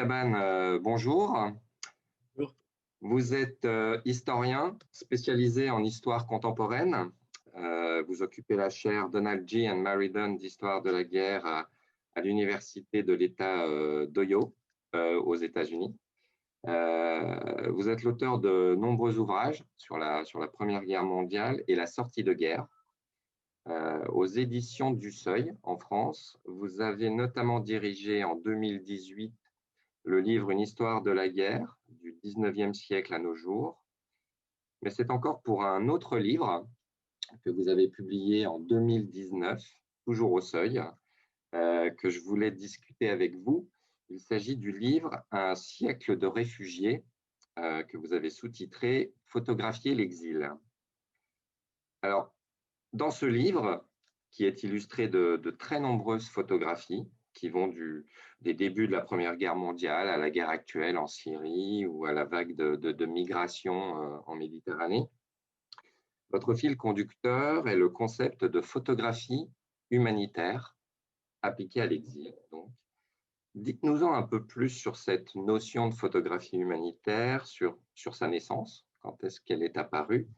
Caban, bonjour. Bonjour. Vous êtes historien spécialisé en histoire contemporaine. Vous occupez la chaire Donald G. and Mary Dunn d'histoire de la guerre à l'université de l'État d'Ohio aux États-Unis. Vous êtes l'auteur de nombreux ouvrages sur la Première Guerre mondiale et la sortie de guerre. Aux éditions du Seuil en France, vous avez notamment dirigé en 2018 le livre Une histoire de la guerre du 19e siècle à nos jours. Mais c'est encore pour un autre livre que vous avez publié en 2019, toujours au Seuil, que je voulais discuter avec vous. Il s'agit du livre Un siècle de réfugiés, que vous avez sous-titré Photographier l'exil. Alors, dans ce livre, qui est illustré de très nombreuses photographies, qui vont des débuts de la Première Guerre mondiale à la guerre actuelle en Syrie ou à la vague de migration en Méditerranée. Votre fil conducteur est le concept de photographie humanitaire appliquée à l'exil. Donc, dites-nous-en un peu plus sur cette notion de photographie humanitaire, sur sa naissance, quand est-ce qu'elle est apparue,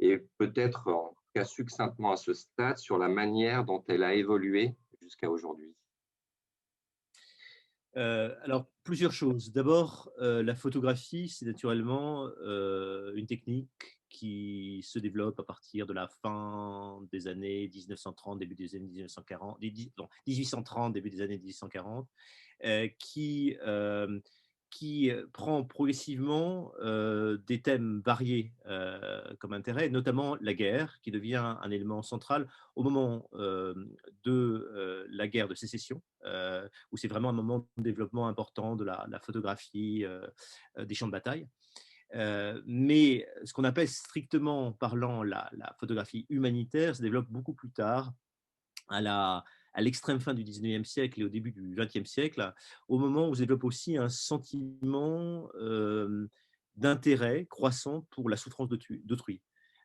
et peut-être en tout cas succinctement à ce stade sur la manière dont elle a évolué jusqu'à aujourd'hui. Alors, plusieurs choses. D'abord, la photographie, c'est naturellement une technique qui se développe à partir de la fin des années 1930, début des années 1940, non, 1830, début des années 1840, euh, qui, euh, qui prend progressivement des thèmes variés comme intérêt, notamment la guerre, qui devient un élément central au moment de la guerre de sécession, où c'est vraiment un moment de développement important de la photographie des champs de bataille. Mais ce qu'on appelle strictement parlant la photographie humanitaire se développe beaucoup plus tard, à l'extrême fin du 19e siècle et au début du 20e siècle, au moment où se développe aussi un sentiment d'intérêt croissant pour la souffrance d'autrui.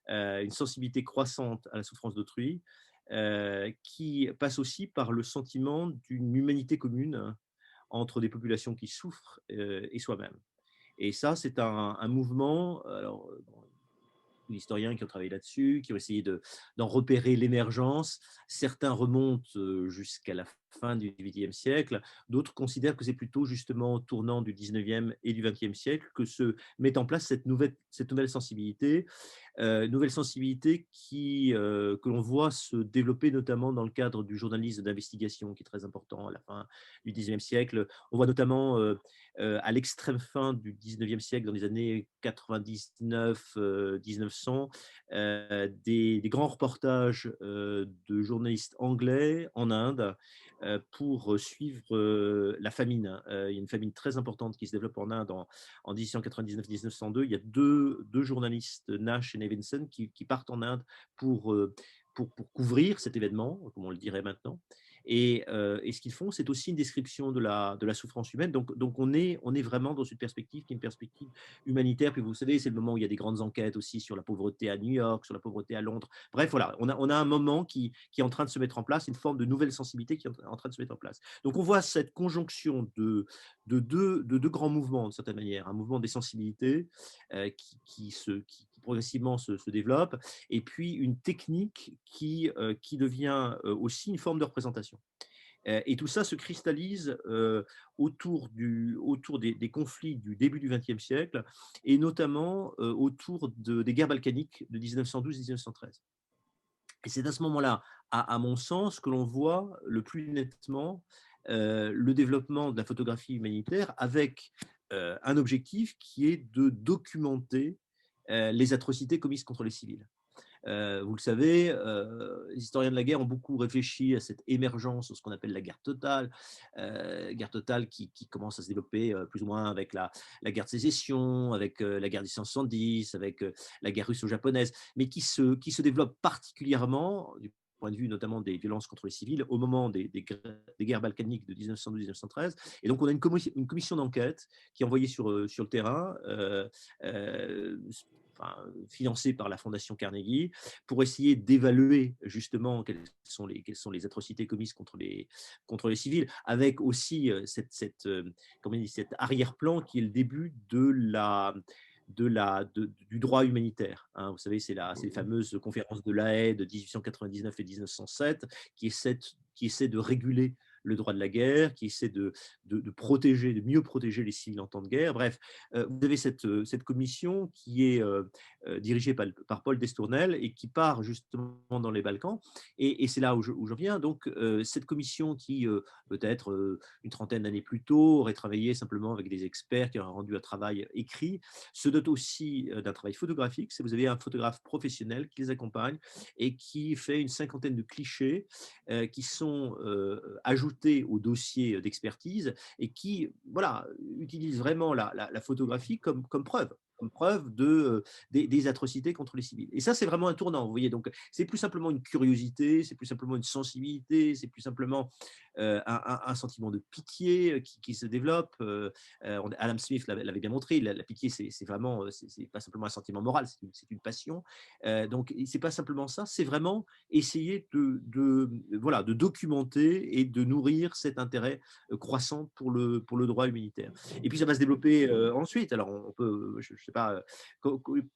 Une sensibilité croissante à la souffrance d'autrui, qui passe aussi par le sentiment d'une humanité commune entre des populations qui souffrent et soi-même. Et ça, c'est un mouvement. Alors, bon, d'historiens qui ont travaillé là-dessus, qui ont essayé d'en repérer l'émergence. Certains remontent jusqu'à la fin du XVIIIe siècle, d'autres considèrent que c'est plutôt justement au tournant du XIXe et du XXe siècle que se met en place cette nouvelle sensibilité que l'on voit se développer notamment dans le cadre du journalisme d'investigation, qui est très important à la fin du XIXe siècle. On voit notamment à l'extrême fin du XIXe siècle, dans les années 99, 1900, des grands reportages de journalistes anglais en Inde pour suivre la famine. Il y a une famine très importante qui se développe en Inde en 1899-1902. Il y a deux journalistes, Nash et Nevinson, qui partent en Inde pour, pour couvrir cet événement, comme on le dirait maintenant. Et ce qu'ils font, c'est aussi une description de la souffrance humaine. Donc on est vraiment dans une perspective qui est une perspective humanitaire. Puis vous savez, c'est le moment où il y a des grandes enquêtes aussi sur la pauvreté à New York, sur la pauvreté à Londres. Bref, voilà, on a un moment qui est en train de se mettre en place, une forme de nouvelle sensibilité qui est en train de se mettre en place. Donc on voit cette conjonction de deux grands mouvements, d'une certaine manière. Un mouvement des sensibilités qui progressivement se développe, et puis une technique qui devient aussi une forme de représentation. Et tout ça se cristallise autour des conflits du début du XXe siècle, et notamment autour des guerres balkaniques de 1912-1913. Et c'est à ce moment-là, à mon sens, que l'on voit le plus nettement le développement de la photographie humanitaire, avec un objectif qui est de documenter les atrocités commises contre les civils. Vous le savez, les historiens de la guerre ont beaucoup réfléchi à cette émergence de ce qu'on appelle guerre totale qui commence à se développer plus ou moins avec la guerre de sécession, avec la guerre de 1970, avec la guerre russo-japonaise, mais qui se développe particulièrement du point de vue notamment des violences contre les civils au moment des guerres balkaniques de 1912-1913. Et donc on a une commission d'enquête qui est envoyée sur le terrain, financé par la Fondation Carnegie, pour essayer d'évaluer justement quelles sont les atrocités commises contre les civils, avec aussi comment on dit, cet arrière-plan qui est le début du droit humanitaire. Hein. Vous savez, c'est les fameuses conférences de La Haye de 1899 et 1907 qui essaient de réguler le droit de la guerre, qui essaie protéger, de mieux protéger les civils en temps de guerre. Bref, vous avez cette commission qui est dirigée par Paul Destournel et qui part justement dans les Balkans. Et c'est là où je reviens. Donc, cette commission qui, peut-être une trentaine d'années plus tôt, aurait travaillé simplement avec des experts qui auraient rendu un travail écrit, se dote aussi d'un travail photographique. Vous avez un photographe professionnel qui les accompagne et qui fait une cinquantaine de clichés qui sont ajoutés au dossier d'expertise et qui voilà, utilisent vraiment la photographie comme preuve des atrocités contre les civils. Et ça, c'est vraiment un tournant, vous voyez. Donc, c'est plus simplement une curiosité, c'est plus simplement une sensibilité, c'est plus simplement un sentiment de pitié qui se développe. Adam Smith l'avait bien montré, la pitié, c'est vraiment, c'est pas simplement un sentiment moral, c'est une passion. Donc, c'est pas simplement ça, c'est vraiment essayer voilà, de documenter et de nourrir cet intérêt croissant pour le droit humanitaire. Et puis, ça va se développer ensuite. Alors, on peut, je ne sais pas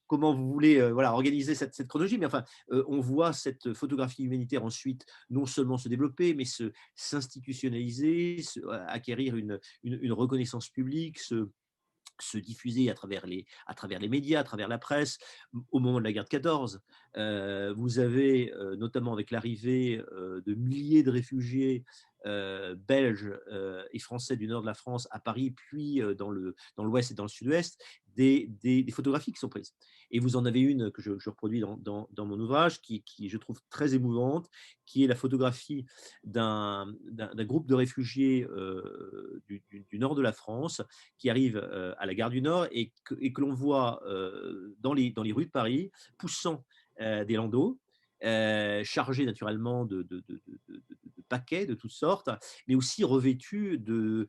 comment vous voulez voilà, organiser cette chronologie, mais enfin, on voit cette photographie humanitaire ensuite non seulement se développer, mais s'institutionnaliser, acquérir une reconnaissance publique, se diffuser à travers les médias, à travers la presse. Au moment de la guerre de 14, vous avez notamment avec l'arrivée de milliers de réfugiés belges et français du nord de la France à Paris, puis dans l'ouest et dans le sud-ouest, des photographies qui sont prises. Et vous en avez une que je reproduis dans mon ouvrage, qui, je trouve, très émouvante, qui est la photographie d'un groupe de réfugiés du nord de la France qui arrive à la gare du Nord et que l'on voit dans les rues de Paris, poussant des landaux, chargés naturellement de paquets de toutes sortes, mais aussi revêtus de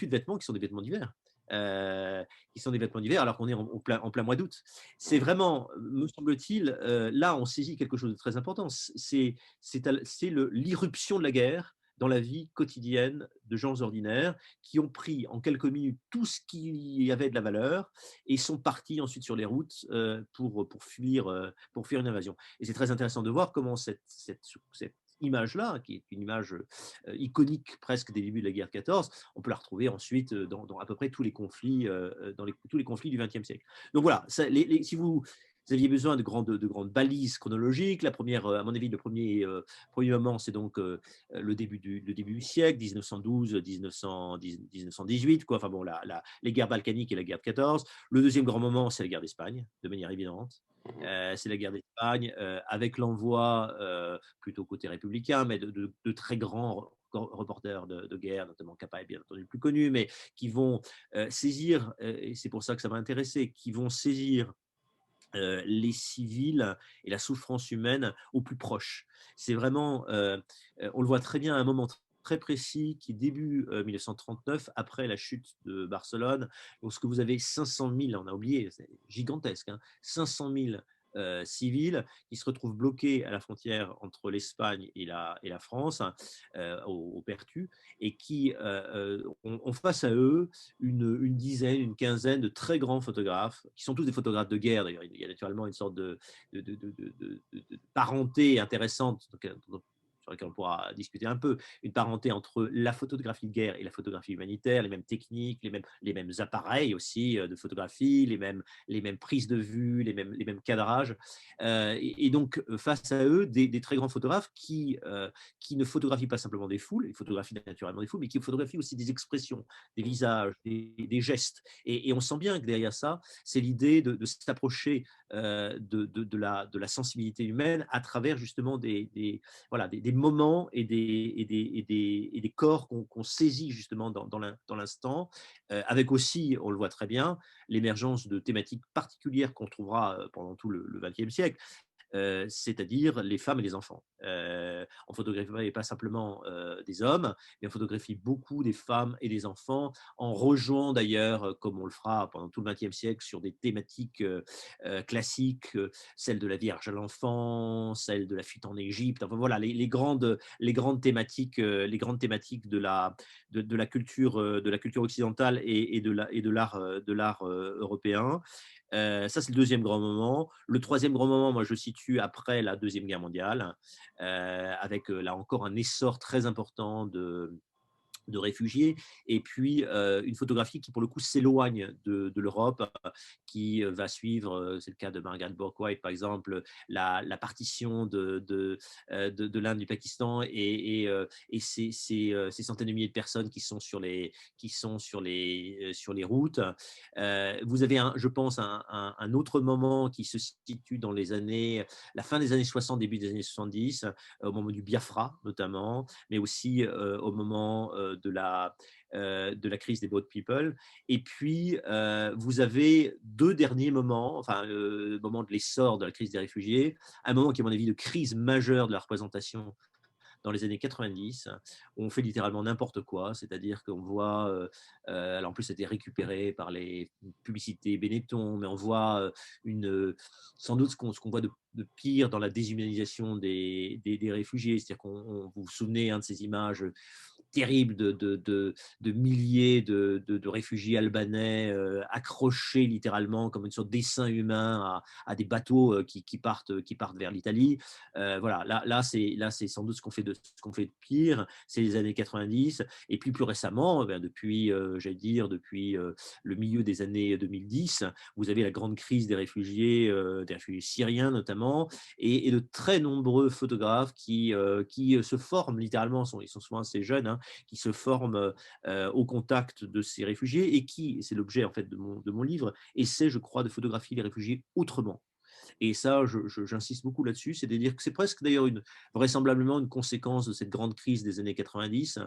vêtements qui sont des vêtements d'hiver. Qui sont des vêtements d'hiver alors qu'on est en plein mois d'août. C'est vraiment, me semble-t-il, là on saisit quelque chose de très important. C'est l'irruption de la guerre dans la vie quotidienne de gens ordinaires qui ont pris en quelques minutes tout ce qui avait de la valeur et sont partis ensuite sur les routes pour fuir une invasion. Et c'est très intéressant de voir comment cette image-là, qui est une image iconique presque des débuts de la guerre 14, on peut la retrouver ensuite dans à peu près tous les conflits, tous les conflits du XXe siècle. Donc voilà, ça, si vous aviez besoin de grandes balises chronologiques, la première, à mon avis, le premier moment, c'est donc le début du siècle, 1912, 1918, quoi. Enfin bon, les guerres balkaniques et la guerre de 14. Le deuxième grand moment, c'est la guerre d'Espagne, de manière évidente. C'est la guerre d'Espagne, avec l'envoi, plutôt côté républicain, mais de très grands reporters de guerre, notamment Capa est bien entendu le plus connu, mais qui vont saisir, et c'est pour ça que ça m'a intéressé, qui vont saisir les civils et la souffrance humaine au plus proche. C'est vraiment, on le voit très bien à un moment très précis qui est début 1939, après la chute de Barcelone, lorsque vous avez 500 000, on a oublié, c'est gigantesque, hein, 500 000 civils qui se retrouvent bloqués à la frontière entre l'Espagne et la France, hein, au Pertu, et qui ont face à eux une dizaine, une quinzaine de très grands photographes, qui sont tous des photographes de guerre d'ailleurs. Il y a naturellement une sorte de parenté intéressante sur laquelle on pourra discuter un peu, une parenté entre la photographie de guerre et la photographie humanitaire, les mêmes techniques, les mêmes appareils aussi de photographie, les mêmes prises de vue, les mêmes cadrages. Et donc, face à eux, des très grands photographes qui ne photographient pas simplement des foules, ils photographient naturellement des foules, mais qui photographient aussi des expressions, des visages, des gestes. Et on sent bien que derrière ça, c'est l'idée de s'approcher de la sensibilité humaine à travers justement voilà, des moments et des corps qu'on saisit justement dans l'instant, avec aussi, on le voit très bien, l'émergence de thématiques particulières qu'on trouvera pendant tout le XXe siècle. c'est-à-dire les femmes et les enfants. On photographie pas simplement des hommes, mais on photographie beaucoup des femmes et des enfants, en rejoignant d'ailleurs, comme on le fera pendant tout le XXe siècle, sur des thématiques classiques, celle de la Vierge à l'enfant, celle de la fuite en Égypte, enfin voilà, les grandes thématiques, de la culture occidentale et de l'art européen. Ça, c'est le deuxième grand moment. Le troisième grand moment, moi, je le situe après la Deuxième Guerre mondiale, avec là encore un essor très important de réfugiés, et puis une photographie qui, pour le coup, s'éloigne de l'Europe, qui va suivre, c'est le cas de Margaret Bourke-White, par exemple, la partition de l'Inde, du Pakistan, et ces centaines de milliers de personnes sur les routes. Vous avez, je pense, un autre moment qui se situe dans la fin des années 60, début des années 70, au moment du Biafra, notamment, mais aussi au moment de la crise des boat people. Et puis, vous avez deux derniers moments, enfin, le moment de l'essor de la crise des réfugiés, un moment qui est, à mon avis, de crise majeure de la représentation dans les années 90, où on fait littéralement n'importe quoi, c'est-à-dire qu'on voit, alors en plus c'était récupéré par les publicités Benetton, mais on voit sans doute ce qu'on voit de pire dans la déshumanisation des réfugiés, c'est-à-dire qu'on vous vous souvenez de ces images terrible de milliers de réfugiés albanais accrochés littéralement comme une sorte d'essaim humain à des bateaux qui partent vers l'Italie. Voilà, là c'est sans doute ce qu'on fait de pire, c'est les années 90. Et puis plus récemment, depuis, j'allais dire, depuis le milieu des années 2010, vous avez la grande crise des réfugiés syriens notamment, et de très nombreux photographes qui se forment littéralement, ils sont souvent assez jeunes, hein, qui se forment au contact de ces réfugiés, et qui, c'est l'objet en fait de mon livre, essaie, je crois, de photographier les réfugiés autrement. Et ça, j'insiste beaucoup là-dessus, c'est-à-dire que c'est presque d'ailleurs vraisemblablement une conséquence de cette grande crise des années 90.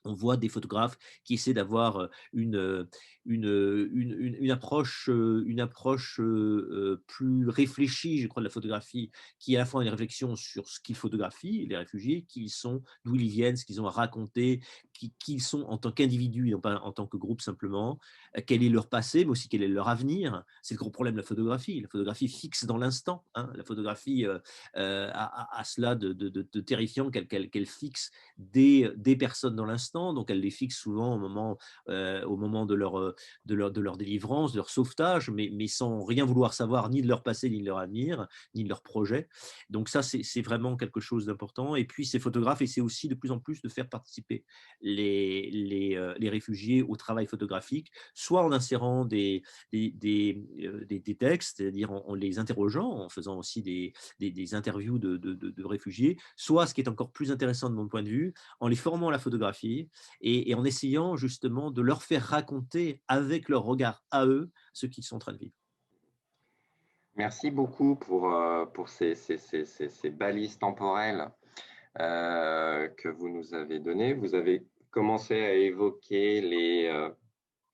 On voit des photographes qui essaient d'avoir une approche plus réfléchie, je crois, de la photographie, qui est à la fois une réflexion sur ce qu'ils photographient, les réfugiés, qui ils sont, d'où ils viennent, ce qu'ils ont à raconter, qui ils sont en tant qu'individus, non pas en tant que groupe simplement, quel est leur passé, mais aussi quel est leur avenir. C'est le gros problème de la photographie. La photographie fixe dans l'instant, hein. La photographie a cela de terrifiant qu'elle fixe des personnes dans l'instant, donc elle les fixe souvent au moment de leur délivrance, de leur sauvetage, mais sans rien vouloir savoir ni de leur passé, ni de leur avenir, ni de leur projet. Donc ça, c'est vraiment quelque chose d'important. Et puis ces photographes essaient aussi de plus en plus de faire participer les réfugiés au travail photographique, soit en insérant des textes, c'est-à-dire en les interrogeant, en faisant aussi des interviews de réfugiés, soit, ce qui est encore plus intéressant de mon point de vue, en les formant à la photographie, et en essayant justement de leur faire raconter avec leur regard à eux ce qu'ils sont en train de vivre. Merci beaucoup pour ces balises temporelles que vous nous avez données. Vous avez commencé à évoquer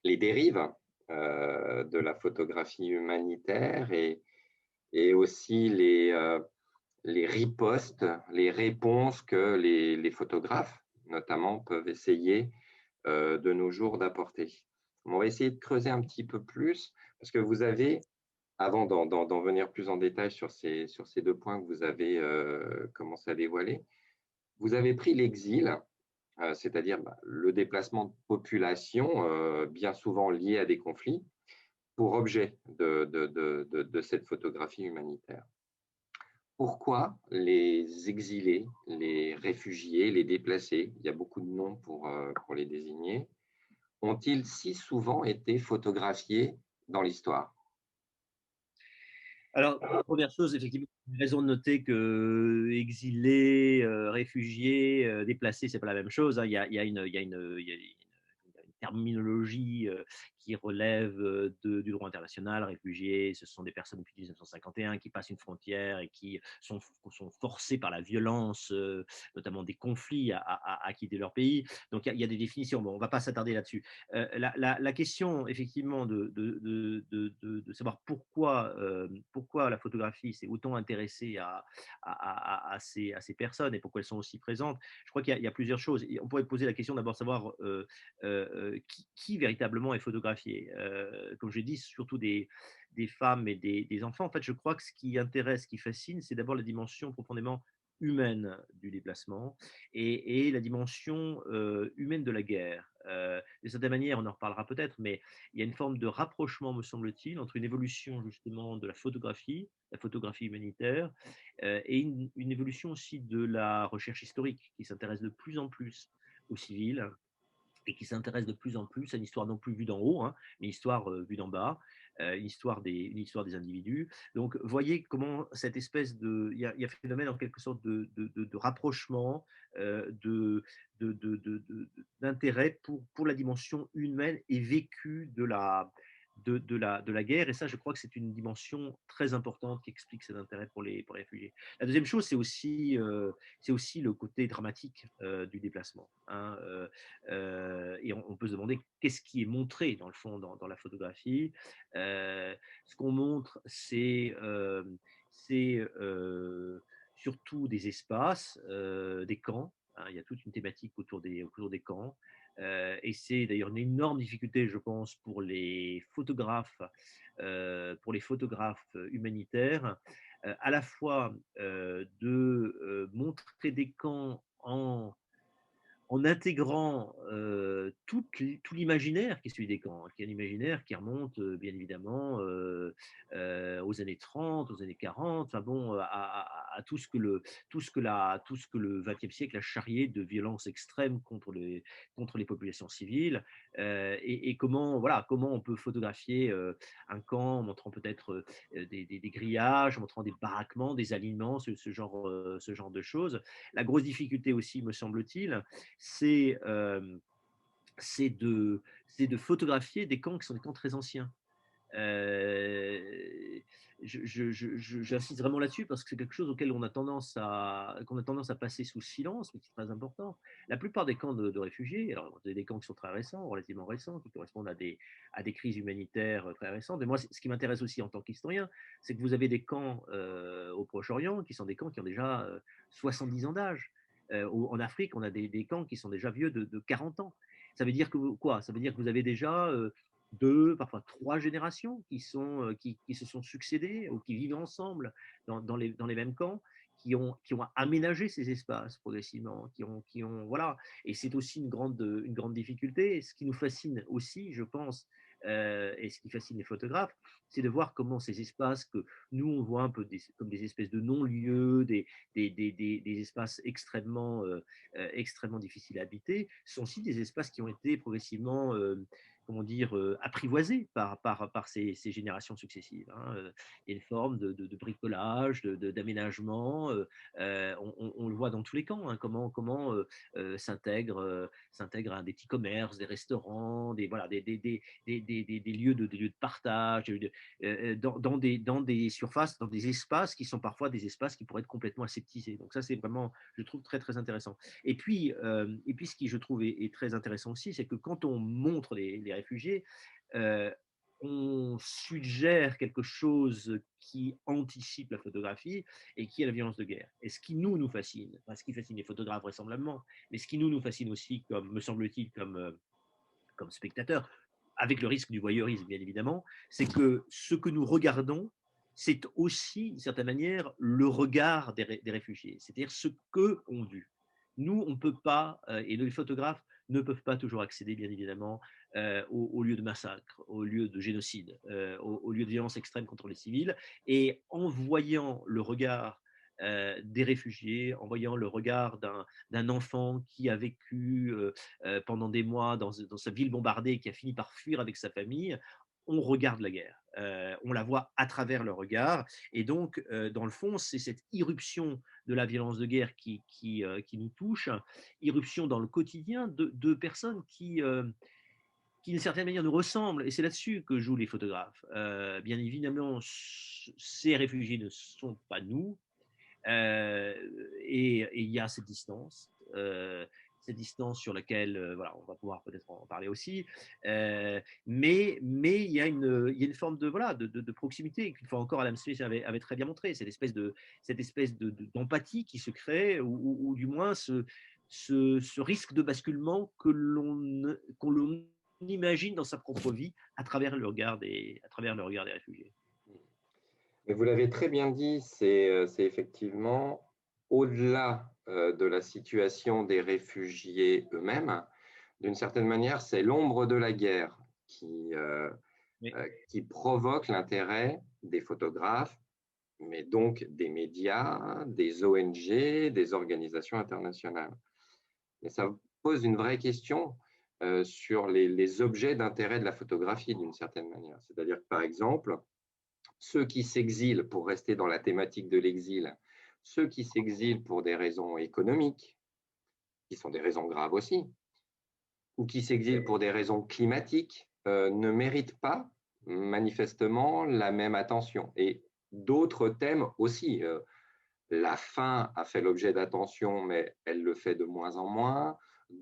les dérives de la photographie humanitaire, et aussi les ripostes, les réponses que les photographes, notamment, peuvent essayer de nos jours d'apporter. On va essayer de creuser un petit peu plus, parce que vous avez, avant d'en venir plus en détail sur ces deux points que vous avez commencé à dévoiler, vous avez pris l'exil, c'est-à-dire le déplacement de population, bien souvent lié à des conflits, pour objet de cette photographie humanitaire. Pourquoi les exilés, les réfugiés, les déplacés, il y a beaucoup de noms pour les désigner, ont-ils si souvent été photographiés dans l'histoire? Alors, première chose, effectivement, vous avez raison de noter que exilés, réfugiés, déplacés, c'est pas la même chose, hein. Il y a une terminologie qui relèvent du droit international. Réfugiés, ce sont des personnes depuis 1951 qui passent une frontière et qui sont forcées par la violence, notamment des conflits, à quitter leur pays. Donc il y a des définitions. Bon, on ne va pas s'attarder là-dessus. La question, effectivement, de savoir pourquoi la photographie s'est autant intéressée à ces personnes et pourquoi elles sont aussi présentes, je crois qu'il y a plusieurs choses. Et on pourrait poser la question d'abord de savoir qui véritablement est photographié. Comme je dis, surtout des femmes et des enfants. En fait, je crois que ce qui intéresse, ce qui fascine, c'est d'abord la dimension profondément humaine du déplacement et la dimension humaine de la guerre. De certaine manière, on en reparlera peut-être, mais il y a une forme de rapprochement, me semble-t-il, entre une évolution justement de la photographie humanitaire, et une évolution aussi de la recherche historique, qui s'intéresse de plus en plus aux civils et qui s'intéresse de plus en plus à une histoire non plus vue d'en haut, hein, mais une histoire vue d'en bas, une histoire des individus. Donc, voyez comment cette espèce de, il y a phénomène en quelque sorte de rapprochement, d'intérêt pour la dimension humaine et vécue de la guerre. Et ça, je crois que c'est une dimension très importante qui explique cet intérêt pour les réfugiés. La deuxième chose, c'est aussi le côté dramatique du déplacement, hein. Et on peut se demander qu'est-ce qui est montré dans le fond dans la photographie. Ce qu'on montre, c'est surtout des espaces, des camps, hein. Il y a toute une thématique autour des camps. Et c'est d'ailleurs une énorme difficulté, je pense, pour les photographes humanitaires, à la fois de montrer des camps en intégrant tout l'imaginaire qui est celui des camps, qui est un imaginaire qui remonte bien évidemment aux années 30, aux années 40, enfin bon, à tout ce que le XXe siècle a charrié de violences extrêmes contre les populations civiles, et comment, voilà, comment on peut photographier un camp en montrant peut-être des grillages, en montrant des baraquements, des alignements, ce genre de choses. La grosse difficulté aussi, me semble-t-il, c'est c'est de, de photographier des camps qui sont des camps très anciens. Euh, J'insiste vraiment là-dessus parce que c'est quelque chose auquel qu'on a tendance à passer sous silence, mais qui est très important. La plupart des camps de réfugiés, alors vous avez des camps qui sont très récents, relativement récents, qui correspondent à des crises humanitaires très récentes. Et moi, ce qui m'intéresse aussi en tant qu'historien, c'est que vous avez des camps au Proche-Orient qui sont des camps qui ont déjà 70 ans d'âge. En Afrique, on a des camps qui sont déjà vieux de 40 ans. Ça veut dire que quoi? Ça veut dire que vous avez déjà deux, parfois trois générations qui se sont succédées ou qui vivent ensemble dans les mêmes camps, qui ont aménagé ces espaces progressivement, voilà. Et c'est aussi une grande difficulté. Ce qui nous fascine aussi, je pense, et ce qui fascine les photographes, c'est de voir comment ces espaces que nous, on voit un peu comme des espèces de non-lieux, des espaces extrêmement difficiles à habiter, sont aussi des espaces qui ont été progressivement comment dire, apprivoisé par ces générations successives, hein. Il y a une forme de bricolage, d'aménagement. On le voit dans tous les camps, hein, comment s'intègrent des petits commerces, des restaurants, voilà, des des lieux de partage, dans des surfaces, dans des espaces qui sont parfois des espaces qui pourraient être complètement aseptisés. Donc ça, c'est vraiment, je trouve, très, très intéressant. Et puis ce qui, je trouve, est très intéressant aussi, c'est que quand on montre les réfugiés, euh, on suggère quelque chose qui anticipe la photographie et qui est la violence de guerre. Et ce qui nous fascine, enfin, ce qui fascine les photographes vraisemblablement, mais ce qui nous fascine aussi, comme me semble-t-il, comme spectateurs, avec le risque du voyeurisme, bien évidemment, c'est que ce que nous regardons, c'est aussi, d'une certaine manière, le regard des réfugiés, c'est-à-dire ce qu'eux ont vu. Nous, on ne peut pas, et les photographes ne peuvent pas toujours accéder, bien évidemment, aux lieux de massacre, aux lieux de génocide, aux lieux de violence extrême contre les civils. Et en voyant le regard des réfugiés, en voyant le regard d'un enfant qui a vécu pendant des mois dans sa ville bombardée, qui a fini par fuir avec sa famille, on regarde la guerre. On la voit à travers le regard. Et donc, dans le fond, c'est cette irruption de la violence de guerre qui nous touche, irruption dans le quotidien de personnes qui d'une certaine manière nous ressemblent, et c'est là-dessus que jouent les photographes. Bien évidemment, ces réfugiés ne sont pas nous, et il y a cette distance sur laquelle, voilà, on va pouvoir peut-être en parler aussi, mais il y a une forme de, voilà, de proximité qu'une fois encore Adam Smith avait très bien montré, cette espèce d'empathie qui se crée, ou du moins ce risque de basculement qu'on l'on imagine dans sa propre vie à travers à travers le regard des réfugiés. Mais vous l'avez très bien dit, c'est effectivement au-delà de la situation des réfugiés eux-mêmes. D'une certaine manière, c'est l'ombre de la guerre Mais qui provoque l'intérêt des photographes, mais donc des médias, des ONG, des organisations internationales. Et ça pose une vraie question sur les objets d'intérêt de la photographie, d'une certaine manière. C'est-à-dire que, par exemple, ceux qui s'exilent, pour rester dans la thématique de l'exil, ceux qui s'exilent pour des raisons économiques, qui sont des raisons graves aussi, ou qui s'exilent pour des raisons climatiques, ne méritent pas manifestement la même attention. Et d'autres thèmes aussi. La faim a fait l'objet d'attention, mais elle le fait de moins en moins.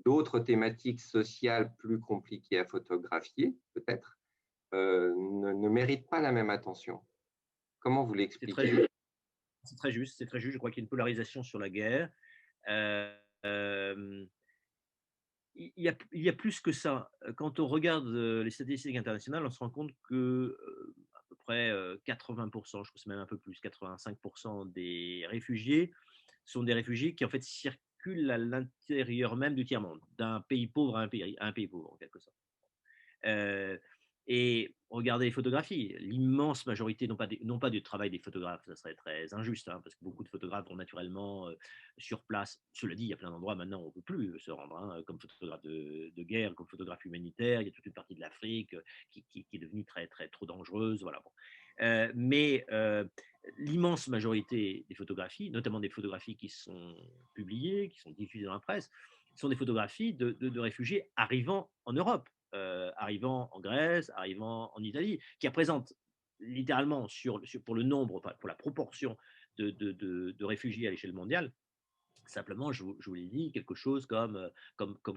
D'autres thématiques sociales plus compliquées à photographier, peut-être, ne méritent pas la même attention. Comment vous c'est très l'expliquez? juste, c'est très juste, c'est très juste. Je crois qu'il y a une polarisation sur la guerre. Euh, euh, il y a plus que ça. Quand on regarde les statistiques internationales, on se rend compte que à peu près 80%, je crois que c'est même un peu plus, 85% des réfugiés sont des réfugiés qui en fait circulent à l'intérieur même du tiers-monde, d'un pays pauvre à un pays pauvre en quelque sorte. Euh, et regardez les photographies, l'immense majorité, non pas du travail des photographes, ça serait très injuste, hein, parce que beaucoup de photographes vont naturellement sur place. Cela dit, il y a plein d'endroits maintenant où on ne peut plus se rendre, hein, comme photographe de guerre, comme photographe humanitaire. Il y a toute une partie de l'Afrique qui est devenue trop dangereuse. Voilà, bon. Mais l'immense majorité des photographies, notamment des photographies qui sont publiées, qui sont diffusées dans la presse, sont des photographies de réfugiés arrivant en Europe, arrivant en Grèce, arrivant en Italie, qui représentent littéralement pour le nombre, pour la proportion de réfugiés à l'échelle mondiale, simplement, je vous l'ai dit, quelque chose comme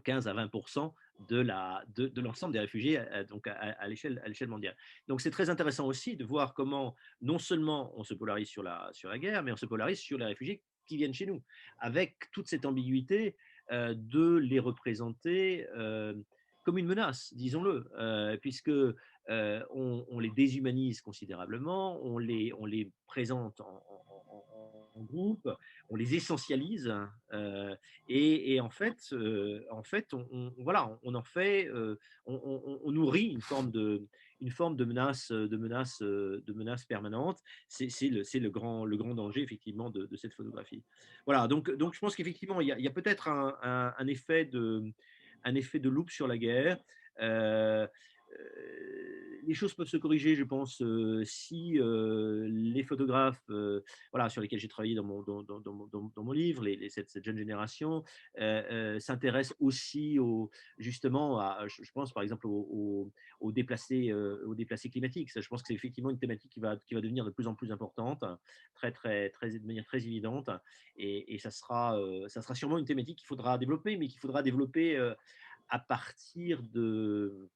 15 à 20% de l'ensemble des réfugiés donc à l'échelle mondiale. Donc c'est très intéressant aussi de voir comment non seulement on se polarise sur la guerre, mais on se polarise sur les réfugiés qui viennent chez nous, avec toute cette ambiguïté de les représenter comme une menace, disons-le, puisque on les déshumanise considérablement, on les présente en groupe, on les essentialise, et en fait voilà, on en fait, on nourrit une forme de menace permanente. C'est le grand danger effectivement de cette photographie. Voilà, donc je pense qu'effectivement il y a peut-être un effet de loupe sur la guerre. Euh, les choses peuvent se corriger, je pense, si les photographes voilà, sur lesquels j'ai travaillé dans mon livre, cette jeune génération, s'intéressent aussi justement je pense par exemple aux déplacés climatiques. Ça, je pense que c'est effectivement une thématique qui va devenir de plus en plus importante, de manière très évidente, et ça sera sûrement une thématique qu'il faudra développer, mais qu'il faudra développer à partir de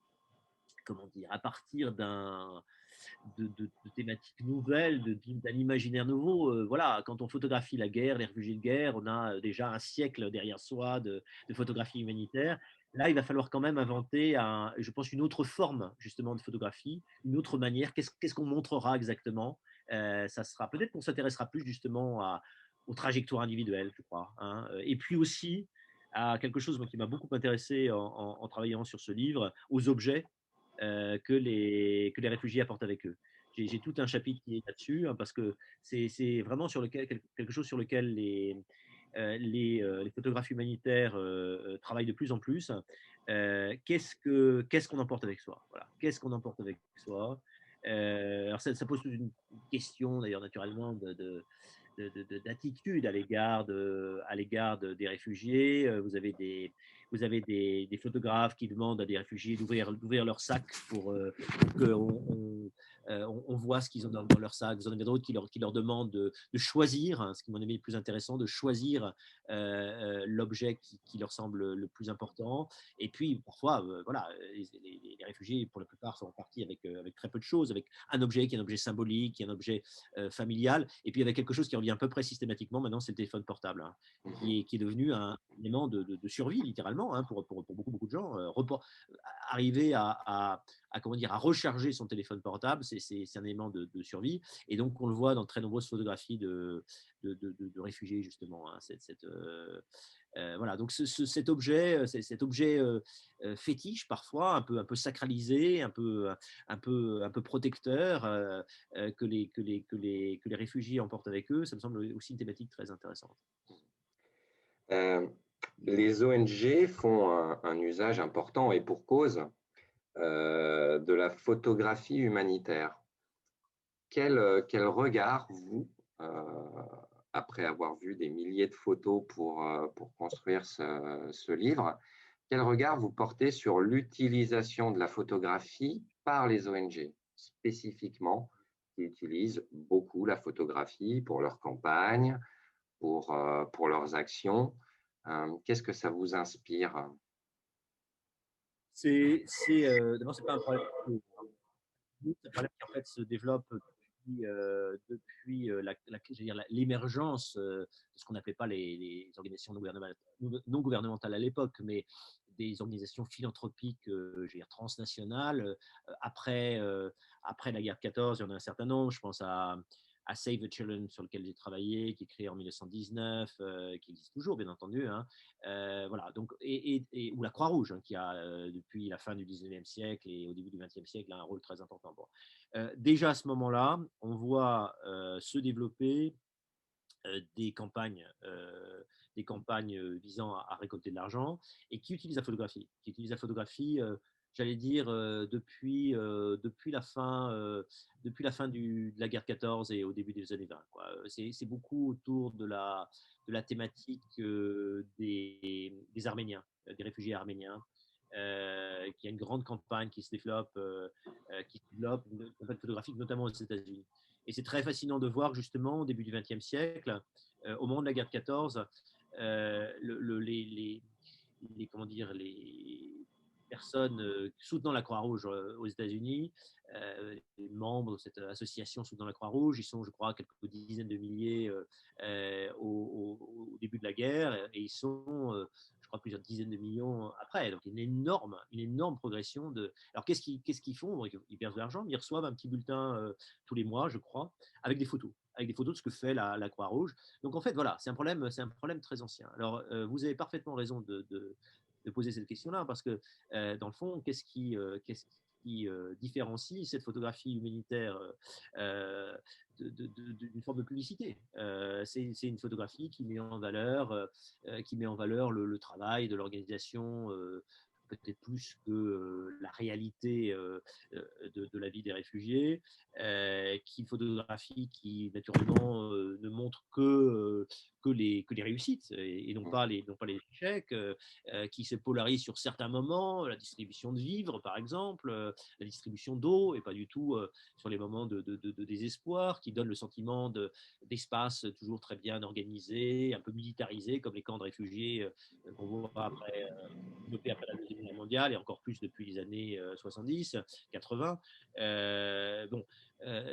comment dire, à partir de thématiques nouvelles, d'un imaginaire nouveau. Voilà, quand on photographie la guerre, les réfugiés de guerre, on a déjà un siècle derrière soi de photographie humanitaire. Là, il va falloir quand même inventer, je pense, une autre forme justement de photographie, une autre manière. Qu'est-ce qu'on montrera exactement? Ça sera peut-être qu'on s'intéressera plus justement aux trajectoires individuelles, je crois, hein. Et puis aussi à quelque chose qui m'a beaucoup intéressé en travaillant sur ce livre, aux objets que les réfugiés apportent avec eux. J'ai tout un chapitre qui est là-dessus, hein, parce que c'est vraiment quelque chose sur lequel les photographes humanitaires travaillent de plus en plus. Qu'est-ce qu'on emporte avec soi? Voilà. Qu'est-ce qu'on emporte avec soi? Alors ça pose toute une question, d'ailleurs, naturellement, d'attitude à l'égard des réfugiés. Vous avez vous avez des photographes qui demandent à des réfugiés d'ouvrir leur sac pour on voit ce qu'ils ont dans leur sac. Vous en avez d'autres qui leur demandent de choisir, hein, ce qui m'en est le plus intéressant, de choisir l'objet qui leur semble le plus important. Et puis, parfois, voilà, les réfugiés, pour la plupart, sont partis avec très peu de choses, avec un objet qui est un objet symbolique, qui est un objet familial, et puis avec quelque chose qui revient à peu près systématiquement maintenant, c'est le téléphone portable, hein, qui est devenu un élément de survie, littéralement, hein, pour beaucoup, beaucoup de gens. Arriver comment dire, à recharger son téléphone portable, c'est un élément de survie. Et donc, on le voit dans très nombreuses photographies de réfugiés, justement. Hein, voilà, donc cet objet fétiche parfois, un peu sacralisé, un peu protecteur, que les réfugiés emportent avec eux, ça me semble aussi une thématique très intéressante. Euh, les ONG font un usage important et pour cause de la photographie humanitaire. Quel regard, vous, après avoir vu des milliers de photos pour construire ce livre, quel regard vous portez sur l'utilisation de la photographie par les ONG, spécifiquement, qui utilisent beaucoup la photographie pour leurs campagnes, pour leurs actions? Qu'est-ce que ça vous inspire? D'abord, c'est pas un problème. C'est un problème qui en fait se développe depuis l'émergence de ce qu'on n'appelait pas les organisations non gouvernementales à l'époque, mais des organisations philanthropiques transnationales. Après la guerre de 14, il y en a un certain nombre. Je pense à Save the Children, sur lequel j'ai travaillé, qui est créé en 1919, qui existe toujours, bien entendu. Hein. Voilà, donc, ou la Croix-Rouge, hein, qui a, depuis la fin du 19e siècle et au début du 20e siècle, a un rôle très important. Bon. Déjà à ce moment-là, on voit se développer des campagnes visant à récolter de l'argent et qui utilisent la photographie, j'allais dire, depuis la fin de la guerre 14 et au début des années 20. C'est beaucoup autour de la thématique des Arméniens, des réfugiés arméniens. Qui a une grande campagne qui se développe, une campagne photographique, notamment aux États-Unis. Et c'est très fascinant de voir justement au début du XXe siècle, au moment de la guerre de 14, comment dire, les personnes soutenant la Croix-Rouge aux États-Unis, les membres de cette association soutenant la Croix-Rouge, ils sont, je crois, quelques dizaines de milliers au début de la guerre, et ils sont, je crois, plusieurs dizaines de millions après. Donc, une énorme progression. Alors, qu'est-ce qu'ils font? Bon, ils versent de l'argent, mais ils reçoivent un petit bulletin tous les mois, je crois, avec des photos de ce que fait la Croix-Rouge. Donc, en fait, voilà, c'est un problème très ancien. Alors, vous avez parfaitement raison de poser cette question-là, parce que, dans le fond, qu'est-ce qui différencie cette photographie humanitaire d'une forme de publicité? C'est une photographie qui met en valeur, le travail de l'organisation, peut-être plus que la réalité de la vie des réfugiés, qui photographie qui naturellement ne montre que les réussites et non pas les échecs, qui se polarise sur certains moments, la distribution de vivres par exemple, la distribution d'eau, et pas du tout sur les moments de désespoir, qui donne le sentiment d'espace toujours très bien organisé, un peu militarisé, comme les camps de réfugiés qu'on voit développés après la Deuxième Guerre mondiale, et encore plus depuis les années 70, 80. Bon,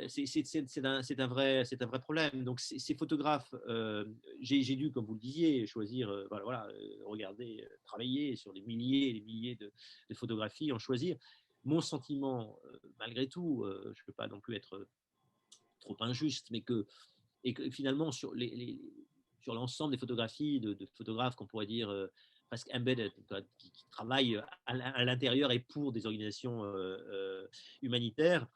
c'est un vrai problème. Donc, ces photographes, j'ai dû, comme vous le disiez, choisir, regarder, travailler sur des milliers et des milliers de photographies, en choisir. Mon sentiment, malgré tout, je ne peux pas non plus être trop injuste, mais que finalement, sur l'ensemble des photographies de photographes qu'on pourrait dire presque embedded, qui travaillent à l'intérieur et pour des organisations humanitaires,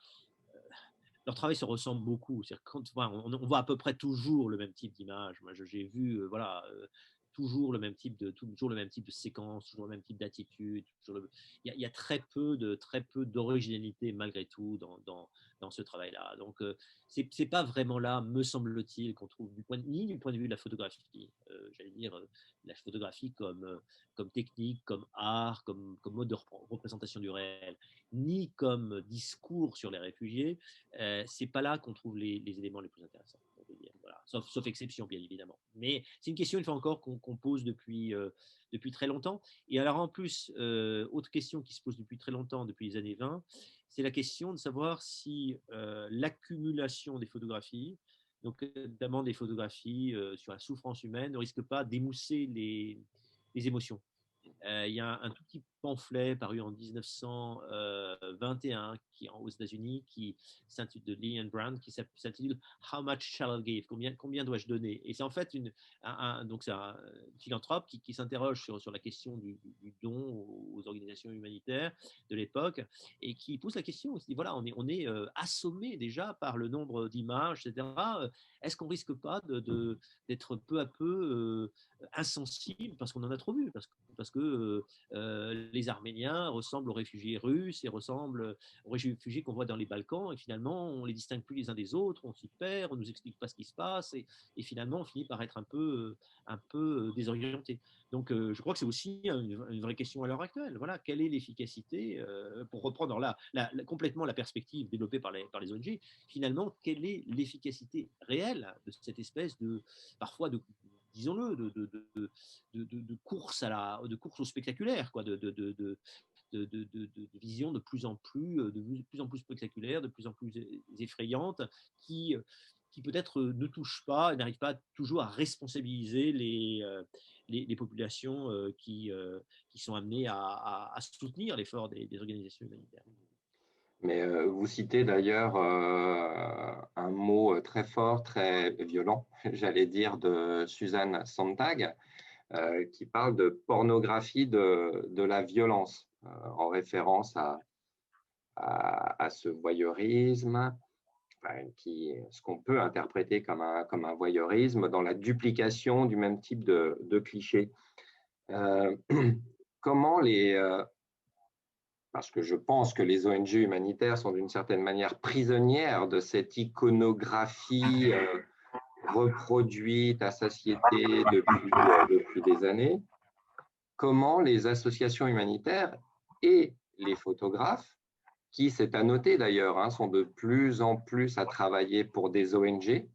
leur travail se ressemble beaucoup. Quand, on voit à peu près toujours le même type d'image. Moi, j'ai vu toujours le même type toujours le même type de séquence, toujours le même type d'attitude. Il y a très peu d'originalité malgré tout dans ce travail-là. Donc, c'est pas vraiment là, me semble-t-il, qu'on trouve ni du point de vue de la photographie, j'allais dire la photographie comme technique, comme art, comme mode de représentation du réel, ni comme discours sur les réfugiés. C'est pas là qu'on trouve les éléments les plus intéressants. Voilà. Sauf exception, bien évidemment. Mais c'est une question, une fois encore, qu'on pose depuis très longtemps. Et alors, en plus, autre question qui se pose depuis très longtemps, depuis les années 20, c'est la question de savoir si l'accumulation des photographies, donc notamment des photographies sur la souffrance humaine, ne risque pas d'émousser les émotions. Il y a un tout petit pamphlet paru en 1921 aux États-Unis qui s'intitule de Lee and Brown qui s'intitule How much shall I give? Combien dois-je donner? Et c'est en fait donc c'est un philanthrope qui s'interroge sur la question du don aux organisations humanitaires de l'époque et qui pose la question. On se dit voilà, on est assommé déjà par le nombre d'images, etc. Est-ce qu'on risque pas d'être peu à peu insensible parce qu'on en a trop vu, parce que les Arméniens ressemblent aux réfugiés russes et ressemblent aux réfugiés qu'on voit dans les Balkans, et finalement on les distingue plus les uns des autres, on s'y perd, on nous explique pas ce qui se passe, et finalement on finit par être un peu désorienté. Donc je crois que c'est aussi une vraie question à l'heure actuelle. Voilà, quelle est l'efficacité, pour reprendre complètement la perspective développée par les ONG, finalement, quelle est l'efficacité réelle de cette espèce parfois disons-le, de course de course au spectaculaire, quoi, de vision de plus en plus spectaculaire, de plus en plus effrayante, qui peut-être ne touche pas, n'arrive pas toujours à responsabiliser les populations qui sont amenées à soutenir l'effort des organisations humanitaires. Mais vous citez d'ailleurs un mot très fort, très violent, j'allais dire, de Susan Sontag, qui parle de pornographie de la violence, en référence à ce voyeurisme, ce qu'on peut interpréter comme un voyeurisme dans la duplication du même type de clichés. Comment parce que je pense que les ONG humanitaires sont d'une certaine manière prisonnières de cette iconographie reproduite à satiété depuis des années. Comment les associations humanitaires et les photographes, qui, c'est à noter d'ailleurs, sont de plus en plus à travailler pour des ONG,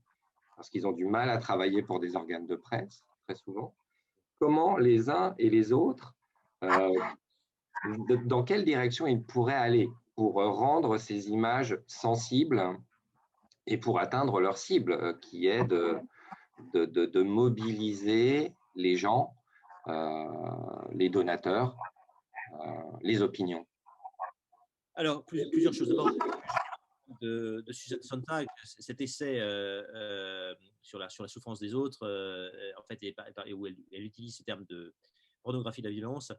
parce qu'ils ont du mal à travailler pour des organes de presse, très souvent, comment les uns et les autres, dans quelle direction ils pourraient aller pour rendre ces images sensibles et pour atteindre leur cible, qui est de mobiliser les gens, les donateurs, les opinions. Alors, plusieurs choses. D'abord, de Susan Sontag, cet essai sur la souffrance des autres, en fait, où elle utilise ce terme de pornographie de la violence,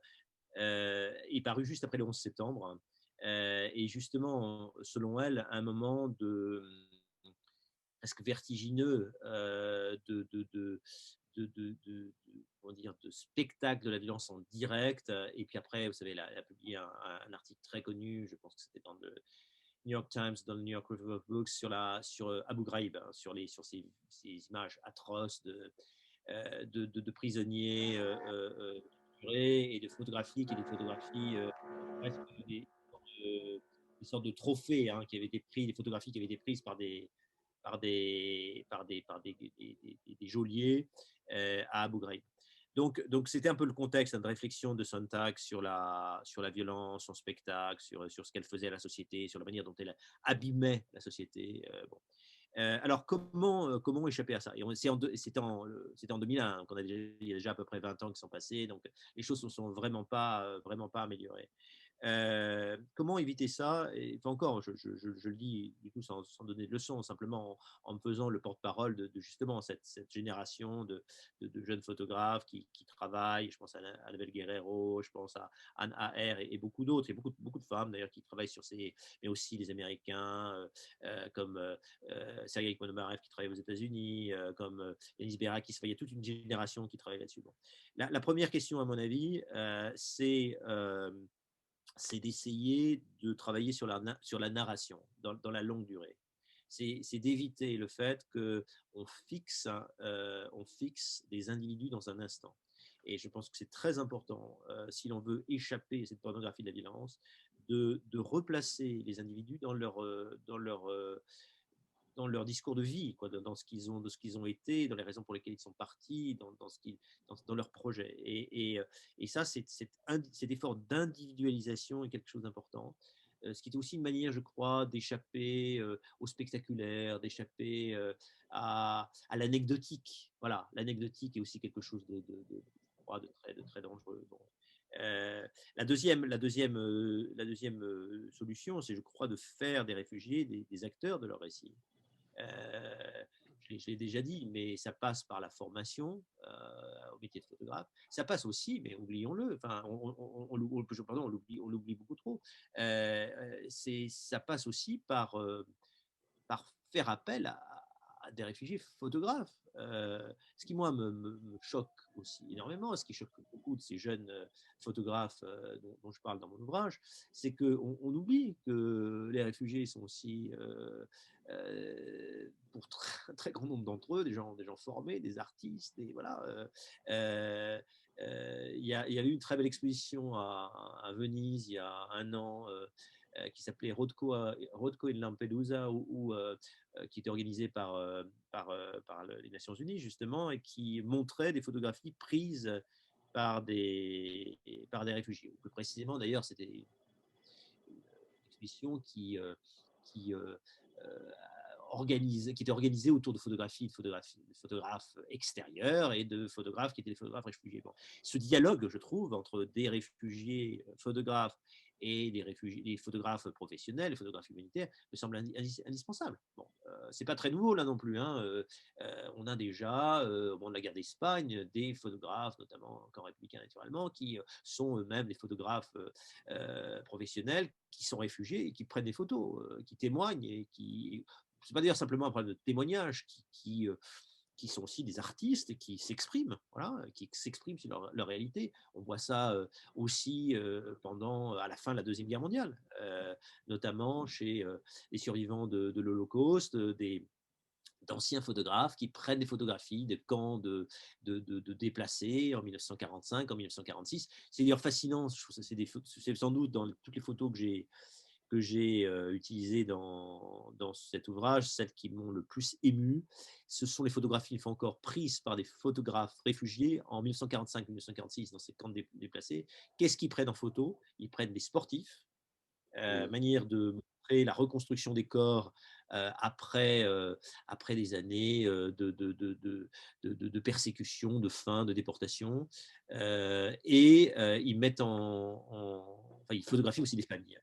est paru juste après le 11 septembre. Et justement, selon elle, un moment presque vertigineux comment dire, de spectacle de la violence en direct. Et puis après, vous savez, elle a publié un article très connu, je pense que c'était dans le New York Times, dans le New York Review of Books, sur Abu Ghraib, sur ces images atroces de prisonniers torturés et de photographies, des presque des sortes de trophées qui avaient été pris, des photographies qui avaient été prises par des geôliers à Abu Ghraib. Donc c'était un peu le contexte de réflexion de Sontag sur la violence, son spectacle, sur ce qu'elle faisait à la société, sur la manière dont elle abîmait la société. Alors, comment échapper à ça? C'était en 2001, il y a déjà à peu près 20 ans qui sont passés, donc les choses ne sont vraiment pas améliorées. Comment éviter ça? Et enfin, encore, je le dis du coup sans donner de leçons, simplement en me faisant le porte-parole de justement cette génération de jeunes photographes qui travaillent. Je pense à Annabelle Guerrero, je pense à Anne A.R. et beaucoup d'autres, et beaucoup de femmes d'ailleurs qui travaillent sur ces, mais aussi les Américains comme Sergei Ponomarev qui travaille aux États-Unis, comme Yanis Bera qui se fait. Il y a toute une génération qui travaille là-dessus. Bon. La première question, à mon avis, c'est d'essayer de travailler sur la narration dans la longue durée. C'est d'éviter le fait on fixe des individus dans un instant. Et je pense que c'est très important, si l'on veut échapper à cette pornographie de la violence, de replacer les individus dans leur discours de vie, quoi, dans de ce qu'ils ont été, dans les raisons pour lesquelles ils sont partis, dans leur projet. Et ça, cet effort d'individualisation est quelque chose d'important. Ce qui est aussi une manière, je crois, d'échapper au spectaculaire, d'échapper à l'anecdotique. Voilà, l'anecdotique est aussi quelque chose de très dangereux. Bon. La deuxième solution, c'est, je crois, de faire des réfugiés des acteurs de leur récit. Euh, je l'ai déjà dit, mais ça passe par la formation au métier de photographe. Ça passe aussi, mais oublions-le, enfin, on l'oublie beaucoup trop. Ça passe aussi par faire appel à des réfugiés photographes. Ce qui, moi, me choque aussi énormément, ce qui choque beaucoup de ces jeunes photographes dont je parle dans mon ouvrage, c'est qu'on oublie que les réfugiés sont aussi, pour un très grand nombre d'entre eux, des gens formés, des artistes, et voilà. Il y a eu une très belle exposition à Venise il y a un an qui s'appelait Rothko in Lampedusa, qui était organisée par les Nations Unies, justement, et qui montrait des photographies prises par des réfugiés. Plus précisément, d'ailleurs, c'était une exposition qui qui était organisée autour de photographes extérieurs et de photographes qui étaient des photographes réfugiés. Bon. Ce dialogue, je trouve, entre des réfugiés photographes et des photographes professionnels, des photographes humanitaires, me semble indispensable. Bon, c'est pas très nouveau là non plus. Hein. On a déjà, au moment de la guerre d'Espagne, des photographes, notamment encore républicains naturellement, qui sont eux-mêmes des photographes professionnels qui sont réfugiés et qui prennent des photos, qui témoignent et qui c'est pas d'ailleurs simplement un problème de témoignage, qui sont aussi des artistes et qui s'expriment, voilà, qui s'expriment sur leur réalité. On voit ça aussi à la fin de la Deuxième Guerre mondiale, notamment chez les survivants de l'Holocauste, d'anciens photographes qui prennent des photographies de camps de déplacés en 1945, en 1946. C'est d'ailleurs fascinant, c'est sans doute dans toutes les photos que j'ai utilisées dans cet ouvrage, celles qui m'ont le plus ému, ce sont les photographies une fois encore prises par des photographes réfugiés en 1945-1946 dans ces camps déplacés. Qu'est-ce qu'ils prennent en photo? Ils prennent des sportifs, manière de montrer la reconstruction des corps après des années de persécution, de faim, de déportation. Ils mettent enfin, ils photographient aussi des familles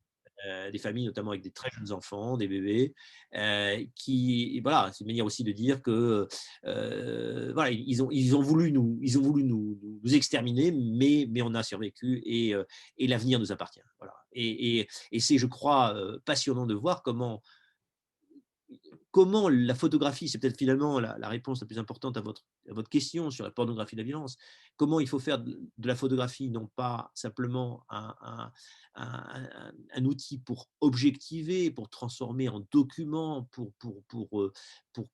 notamment avec des très jeunes enfants, des bébés, voilà, c'est une manière aussi de dire que voilà, ils ont voulu nous exterminer, mais on a survécu et l'avenir nous appartient. Voilà. Et c'est, je crois, passionnant de voir comment la photographie, c'est peut-être finalement la réponse la plus importante à votre question sur la pornographie de la violence, comment il faut faire de la photographie non pas simplement un outil pour objectiver, pour transformer en document,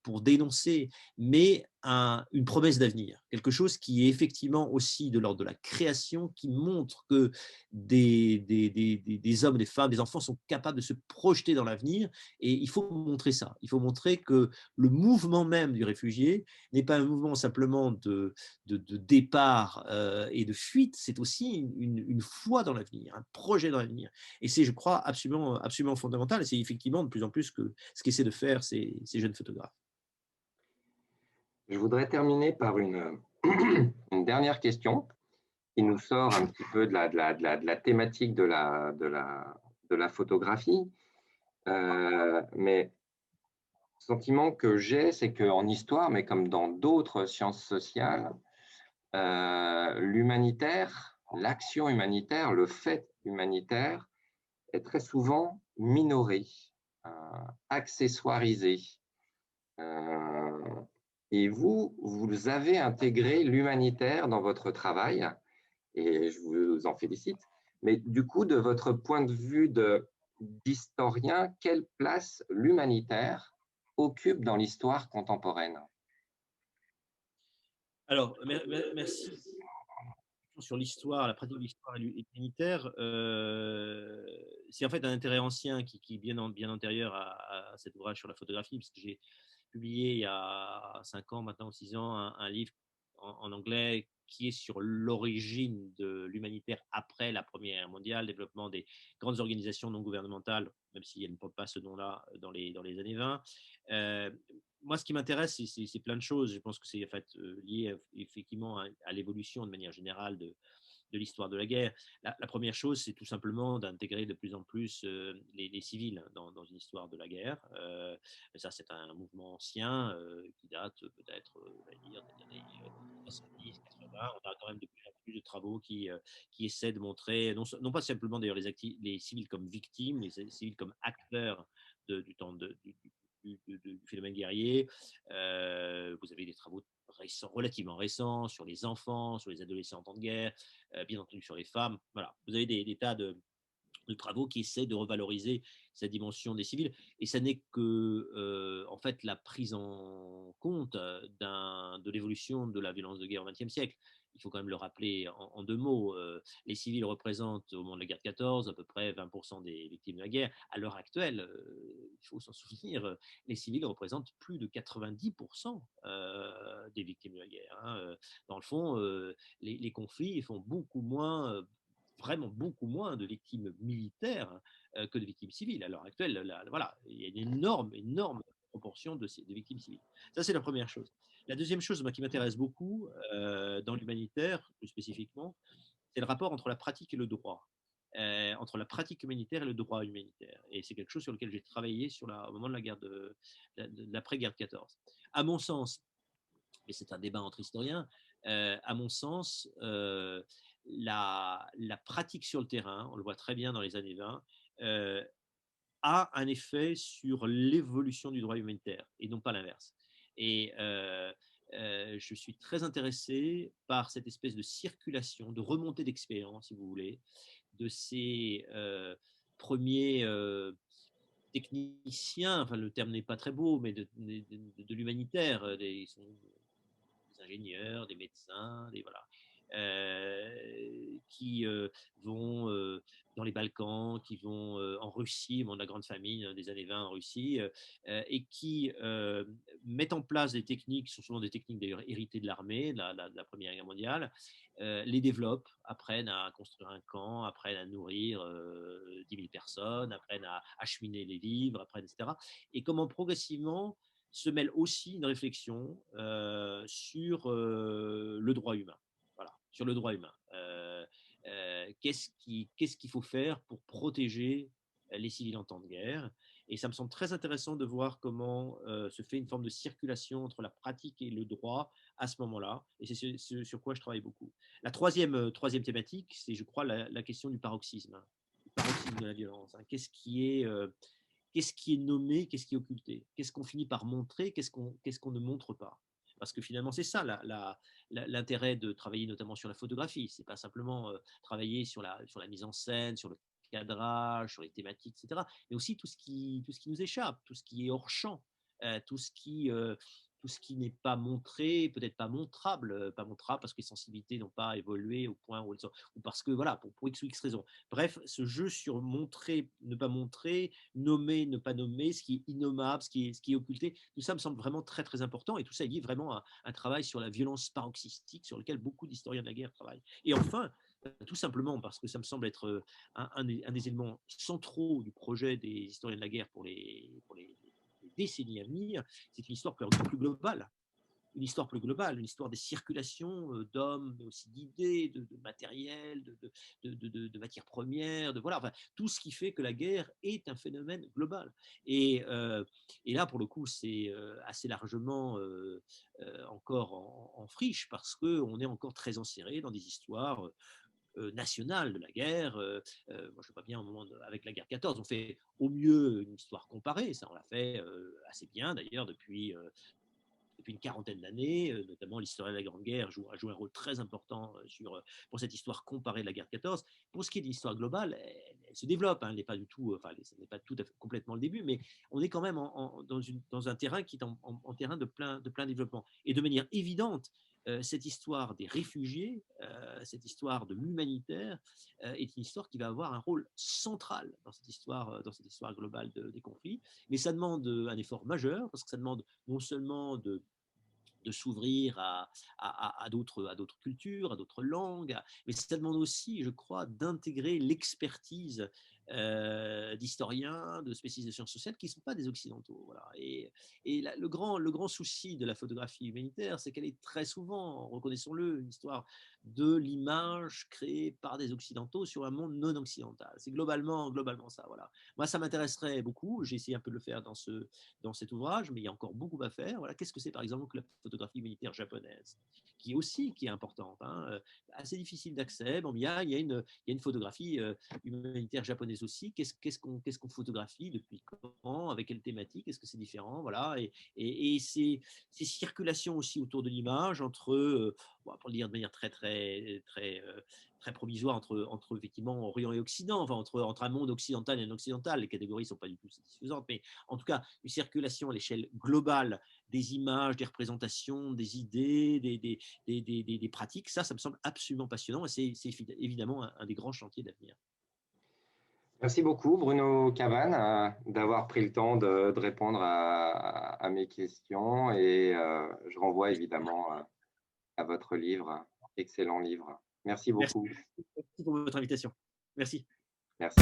pour dénoncer, mais une promesse d'avenir, quelque chose qui est effectivement aussi de l'ordre de la création, qui montre que des hommes, des femmes, des enfants sont capables de se projeter dans l'avenir. Et il faut montrer ça. Il faut montrer que le mouvement même du réfugié n'est pas un mouvement simplement de départ et de fuite, c'est aussi une foi dans l'avenir, un projet dans l'avenir. Et c'est, je crois, absolument, absolument fondamental. Et c'est effectivement de plus en plus ce qu'essaient de faire ces jeunes photographes. Je voudrais terminer par une dernière question qui nous sort un petit peu de la thématique de la photographie. Mais le sentiment que j'ai, c'est qu'en histoire, mais comme dans d'autres sciences sociales, l'humanitaire, l'action humanitaire, le fait humanitaire est très souvent minoré, euh, accessoirisé. Euh, et vous, vous avez intégré l'humanitaire dans votre travail, et je vous en félicite. Mais du coup, de votre point de vue d'historien, quelle place l'humanitaire occupe dans l'histoire contemporaine? Alors, merci. Sur l'histoire, la pratique de l'histoire et l'humanitaire, c'est en fait un intérêt ancien qui est bien antérieur à cet ouvrage sur la photographie, parce que j'ai publié il y a 5 ans, maintenant 6 ans, un livre en anglais qui est sur l'origine de l'humanitaire après la Première Guerre mondiale, développement des grandes organisations non gouvernementales, même si elles ne portent pas ce nom-là dans les années 20. Euh, Moi, ce qui m'intéresse, c'est plein de choses. Je pense que c'est en fait lié effectivement à l'évolution de manière générale de l'histoire de la guerre. La première chose, c'est tout simplement d'intégrer de plus en plus les civils dans une histoire de la guerre. Ça, c'est un mouvement ancien qui date peut-être des années 70, 80. On a quand même de plus en plus de travaux qui essaient de montrer, non pas simplement d'ailleurs les civils comme victimes, les civils comme acteurs du temps du phénomène guerrier. Vous avez des travaux relativement récents sur les enfants, sur les adolescents en temps de guerre, bien entendu sur les femmes. Voilà, vous avez des tas de travaux qui essaient de revaloriser cette dimension des civils. Et ça n'est que, en fait, la prise en compte de l'évolution de la violence de guerre au XXe siècle. Il faut quand même le rappeler en 2 mots. Les civils représentent, au moment de la guerre de 14, à peu près 20% des victimes de la guerre. À l'heure actuelle, il faut s'en souvenir, les civils représentent plus de 90% des victimes de la guerre. Hein. Dans le fond, les conflits font beaucoup moins vraiment beaucoup moins de victimes militaires que de victimes civiles. À l'heure actuelle, voilà, il y a une énorme proportion de victimes civiles. Ça, c'est la première chose. La deuxième chose moi, qui m'intéresse beaucoup dans l'humanitaire, plus spécifiquement, c'est le rapport entre la pratique et le droit. Entre la pratique humanitaire et le droit humanitaire. Et c'est quelque chose sur lequel j'ai travaillé au moment de la guerre de l'après-guerre de 14. À mon sens, mais c'est un débat entre historiens, à mon sens, la pratique sur le terrain, on le voit très bien dans les années 20, a un effet sur l'évolution du droit humanitaire et non pas l'inverse. Et je suis très intéressé par cette espèce de circulation, de remontée d'expérience, si vous voulez, de ces premiers techniciens, enfin le terme n'est pas très beau, mais de l'humanitaire, des ingénieurs, des médecins, voilà, qui vont dans les Balkans, qui vont en Russie, au moment de la grande famine des années 20 en Russie, et qui mettent en place des techniques, qui sont souvent des techniques d'ailleurs héritées de l'armée, de la Première Guerre mondiale, les développent, apprennent à construire un camp, apprennent à nourrir 10 000 personnes, apprennent à acheminer les vivres, apprennent, etc. Et comment progressivement se mêle aussi une réflexion sur le droit humain. Voilà, sur le droit humain. Qu'est-ce qu'il faut faire pour protéger les civils en temps de guerre? Et ça me semble très intéressant de voir comment se fait une forme de circulation entre la pratique et le droit à ce moment-là. Et c'est sur quoi je travaille beaucoup. La troisième thématique, c'est, je crois, la question du paroxysme. Le paroxysme de la violence. Hein. Qu'est-ce qui est nommé, qu'est-ce qui est occulté, qu'est-ce qu'on finit par montrer, qu'est-ce qu'on ne montre pas. Parce que finalement, c'est ça l'intérêt de travailler notamment sur la photographie. C'est pas simplement travailler sur la mise en scène, sur le cadrage, sur les thématiques, etc. Mais aussi tout ce qui nous échappe, tout ce qui est hors champ, euh, tout ce qui, euh, tout ce qui n'est pas montré, peut-être pas montrable parce que les sensibilités n'ont pas évolué au point où elles sont, ou parce que voilà, pour X ou X raisons. Bref, ce jeu sur montrer, ne pas montrer, nommer, ne pas nommer, ce qui est innommable, ce qui est occulté, tout ça me semble vraiment très très important et tout ça est lié vraiment à un travail sur la violence paroxystique sur lequel beaucoup d'historiens de la guerre travaillent. Et enfin, tout simplement parce que ça me semble être un des éléments centraux du projet des historiens de la guerre pour les décennies à venir, c'est une histoire plus globale. une histoire plus globale, une histoire des circulations d'hommes, mais aussi d'idées, de matériel, de matières premières, voilà, enfin, tout ce qui fait que la guerre est un phénomène global. Et là, pour le coup, c'est assez largement encore en friche parce qu'on est encore très enserré dans des histoires nationale de la guerre. Moi, je vois bien au moment avec la guerre 14, on fait au mieux une histoire comparée, ça on l'a fait assez bien d'ailleurs depuis une quarantaine d'années, notamment l'historien de la Grande Guerre a joué un rôle très important pour cette histoire comparée de la guerre 14. Pour ce qui est de l'histoire globale, elle se développe, hein, elle n'est pas du tout, enfin, ce n'est pas tout à fait complètement le début, mais on est quand même dans un terrain qui est en terrain de plein développement. Et de manière évidente, cette histoire des réfugiés, cette histoire de l'humanitaire, est une histoire qui va avoir un rôle central dans cette histoire globale des conflits. Mais ça demande un effort majeur, parce que ça demande non seulement de s'ouvrir à d'autres cultures, à d'autres langues, mais ça demande aussi, je crois, d'intégrer l'expertise d'historiens, de spécialistes de sciences sociales qui ne sont pas des occidentaux. Voilà. Le grand souci de la photographie humanitaire, c'est qu'elle est très souvent, reconnaissons-le, une histoire de l'image créée par des occidentaux sur un monde non occidental. C'est globalement ça. Voilà. Moi, ça m'intéresserait beaucoup. J'ai essayé un peu de le faire dans cet ouvrage, mais il y a encore beaucoup à faire. Voilà. Qu'est-ce que c'est, par exemple, que la photographie humanitaire japonaise, qui est importante, hein, assez difficile d'accès. Bon, il y a une photographie humanitaire japonaise aussi. Qu'est-ce qu'on photographie, depuis quand, avec quelle thématique, est-ce que c'est différent, voilà. Et ces circulations aussi autour de l'image entre, bon, pour le dire de manière très provisoire, entre effectivement Orient et Occident, enfin entre un monde occidental et non occidental. Les catégories ne sont pas du tout satisfaisantes, mais en tout cas, une circulation à l'échelle globale des images, des représentations, des idées, des pratiques, ça me semble absolument passionnant, et c'est évidemment un des grands chantiers d'avenir. Merci beaucoup, Bruno Cavannes, d'avoir pris le temps de répondre à mes questions, et je renvoie évidemment à votre livre, excellent livre. Merci Merci beaucoup. pour votre invitation. Merci. Merci.